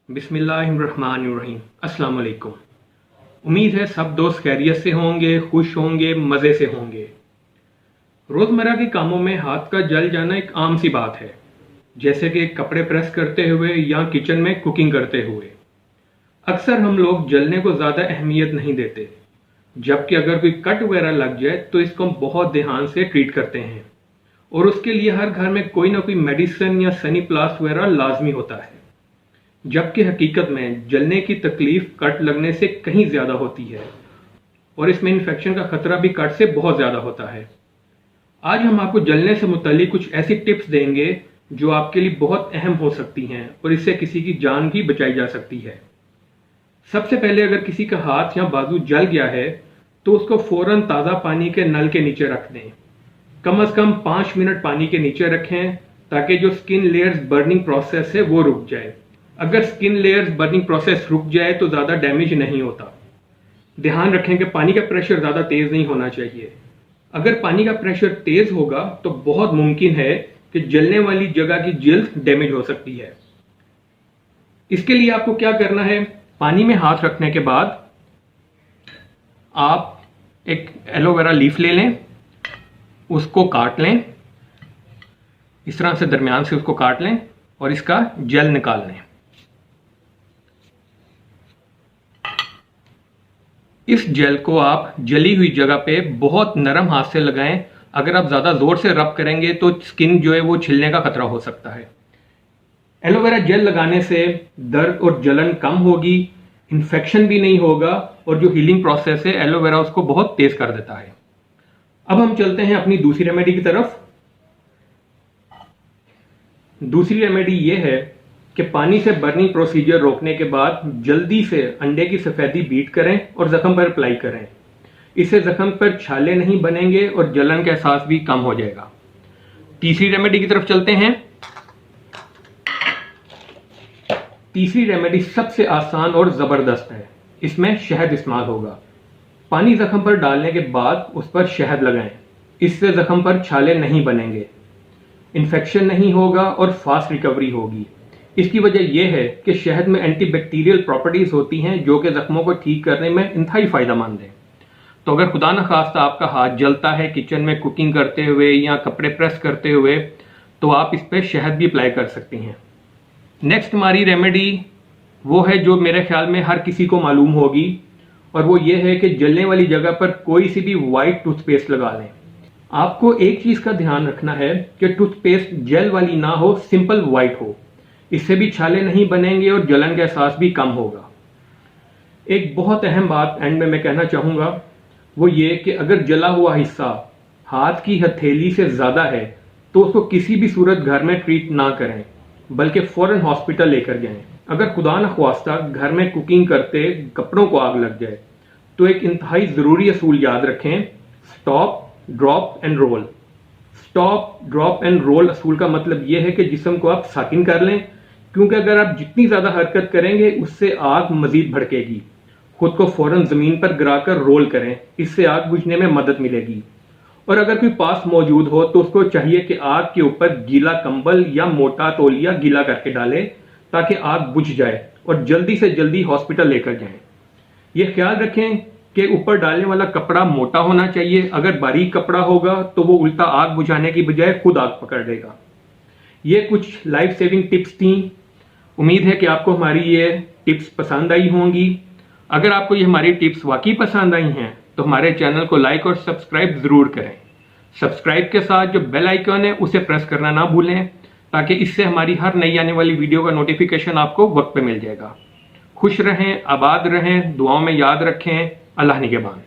बिस्मिल्लाहिर्रहमानिर्रहीम। अस्सलाम वालेकुम। उम्मीद है सब दोस्त खैरियत से होंगे, खुश होंगे, मज़े से होंगे। रोज़मर्रा के कामों में हाथ का जल जाना एक आम सी बात है, जैसे कि कपड़े प्रेस करते हुए या किचन में कुकिंग करते हुए। अक्सर हम लोग जलने को ज़्यादा अहमियत नहीं देते, जबकि अगर कोई कट वगैरह लग जाए तो इसको हम बहुत ध्यान से ट्रीट करते हैं और उसके लिए हर घर में कोई ना कोई मेडिसिन या सनी प्लास्ट वगैरह लाजमी होता है। जबकि हकीकत में जलने की तकलीफ कट लगने से कहीं ज़्यादा होती है और इसमें इन्फेक्शन का खतरा भी कट से बहुत ज़्यादा होता है। आज हम आपको जलने से मुताल्लिक कुछ ऐसी टिप्स देंगे जो आपके लिए बहुत अहम हो सकती हैं और इससे किसी की जान भी बचाई जा सकती है। सबसे पहले अगर किसी का हाथ या बाजू जल गया है तो उसको फौरन ताज़ा पानी के नल के नीचे रख दें। कम से कम 5 मिनट पानी के नीचे रखें ताकि जो स्किन लेयर्स बर्निंग प्रोसेस है वो रुक जाए। अगर स्किन लेयर्स बर्निंग प्रोसेस रुक जाए तो ज़्यादा डैमेज नहीं होता। ध्यान रखें कि पानी का प्रेशर ज़्यादा तेज़ नहीं होना चाहिए। अगर पानी का प्रेशर तेज़ होगा तो बहुत मुमकिन है कि जलने वाली जगह की जिल्द डैमेज हो सकती है। इसके लिए आपको क्या करना है, पानी में हाथ रखने के बाद आप एक एलोवेरा लीफ ले लें, उसको काट लें, इस तरह से दरमियान से उसको काट लें और इसका जेल निकाल लें। इस जेल को आप जली हुई जगह पे बहुत नरम हाथ से लगाएं। अगर आप ज़्यादा ज़ोर से रब करेंगे तो स्किन जो है वो छिलने का खतरा हो सकता है। एलोवेरा जेल लगाने से दर्द और जलन कम होगी, इन्फेक्शन भी नहीं होगा और जो हीलिंग प्रोसेस है एलोवेरा उसको बहुत तेज़ कर देता है। अब हम चलते हैं अपनी दूसरी रेमेडी की तरफ। दूसरी रेमेडी ये है कि पानी से बर्निंग प्रोसीजर रोकने के बाद जल्दी से अंडे की सफ़ेदी बीट करें और ज़ख्म पर अप्लाई करें। इससे ज़ख्म पर छाले नहीं बनेंगे और जलन का एहसास भी कम हो जाएगा। तीसरी रेमेडी की तरफ चलते हैं। तीसरी रेमेडी सबसे आसान और ज़बरदस्त है। इसमें शहद इस्तेमाल होगा। पानी ज़ख्म पर डालने के बाद उस पर शहद लगाएं। इससे ज़ख्म पर छाले नहीं बनेंगे, इन्फेक्शन नहीं होगा और फास्ट रिकवरी होगी। इसकी वजह यह है कि शहद में एंटीबैक्टीरियल प्रॉपर्टीज़ होती हैं जो कि ज़ख्मों को ठीक करने में इंतहाई फ़ायदेमंद है। तो अगर खुदा न खास्ता आपका हाथ जलता है किचन में कुकिंग करते हुए या कपड़े प्रेस करते हुए, तो आप इस पर शहद भी अप्लाई कर सकती हैं। नेक्स्ट हमारी रेमेडी वो है जो मेरे ख्याल में हर किसी को मालूम होगी, और वो ये है कि जलने वाली जगह पर कोई सी भी वाइट टूथपेस्ट लगा लें। आपको एक चीज़ का ध्यान रखना है कि टूथपेस्ट जेल वाली ना हो, सिंपल वाइट हो। इससे भी छाले नहीं बनेंगे और जलन का एहसास भी कम होगा। एक बहुत अहम बात एंड में मैं कहना चाहूँगा वो ये कि अगर जला हुआ हिस्सा हाथ की हथेली से ज़्यादा है तो उसको किसी भी सूरत घर में ट्रीट ना करें, बल्कि फ़ौरन हॉस्पिटल लेकर जाएं। अगर खुदा न ख्वास्ता घर में कुकिंग करते कपड़ों को आग लग जाए तो एक इंतहाई ज़रूरी असूल याद रखें, stop, drop and roll. Stop, drop and roll असूल का मतलब यह है कि जिस्म को आप साकिन कर लें, क्योंकि अगर आप जितनी ज़्यादा हरकत करेंगे उससे आग मज़ीद भड़केगी। खुद को फ़ौरन ज़मीन पर गिराकर रोल करें, इससे आग बुझने में मदद मिलेगी। और अगर कोई पास मौजूद हो तो उसको चाहिए कि आग के ऊपर गीला कंबल या मोटा तौलिया गीला करके डालें ताकि आग बुझ जाए और जल्दी से जल्दी हॉस्पिटल लेकर जाएं। यह ख्याल रखें कि ऊपर डालने वाला कपड़ा मोटा होना चाहिए। अगर बारीक कपड़ा होगा तो वो उल्टा आग बुझाने की बजाय खुद आग पकड़ लेगा। ये कुछ लाइफ सेविंग टिप्स थी। उम्मीद है कि आपको हमारी ये टिप्स पसंद आई होंगी। अगर आपको ये हमारी टिप्स वाकई पसंद आई हैं तो हमारे चैनल को लाइक और सब्सक्राइब ज़रूर करें। सब्सक्राइब के साथ जो बेल आइकन है उसे प्रेस करना ना भूलें, ताकि इससे हमारी हर नई आने वाली वीडियो का नोटिफिकेशन आपको वक्त पे मिल जाएगा। खुश रहें, आबाद रहें, दुआओं में याद रखें। अल्लाह निगहबान।